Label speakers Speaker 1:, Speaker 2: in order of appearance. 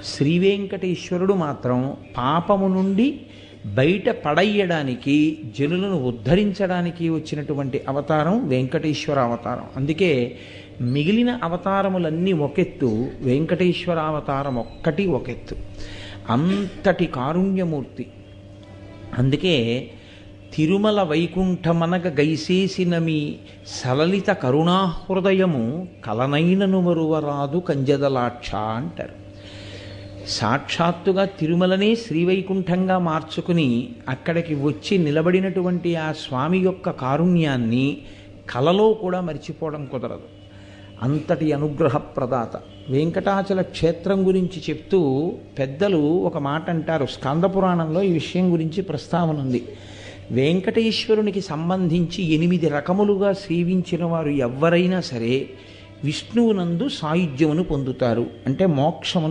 Speaker 1: శ్రీ వెంకటేశ్వరుడు మాత్రం పాపము నుండి బయట పడయ్యడానికి, జనులను ఉద్ధరించడానికి వచ్చినటువంటి అవతారం వెంకటేశ్వర అవతారం. అందుకే మిగిలిన అవతారములన్నీ ఒకెత్తు, వెంకటేశ్వర అవతారం ఒక్కటి ఒకెత్తు. అంతటి కారుణ్యమూర్తి. అందుకే తిరుమల వైకుంఠమనగ గైసేసిన మీ సలలిత కరుణాహృదయము కలనైనను మరువరాదు కంజదలాక్ష అంటారు. సాక్షాత్తుగా తిరుమలనే శ్రీవైకుంఠంగా మార్చుకుని అక్కడికి వచ్చి నిలబడినటువంటి ఆ స్వామి యొక్క కారుణ్యాన్ని కలలో కూడా మర్చిపోవడం కుదరదు. అంతటి అనుగ్రహ ప్రదాత. వెంకటాచల క్షేత్రం గురించి చెప్తూ పెద్దలు ఒక మాట అంటారు. స్కందపురాణంలో ఈ విషయం గురించి ప్రస్తావన ఉంది. వెంకటేశ్వరునికి సంబంధించి 8 రకములుగా సేవించిన వారు ఎవ్వరైనా సరే విష్ణువునందు సాయుధ్యమును పొందుతారు, అంటే మోక్షమును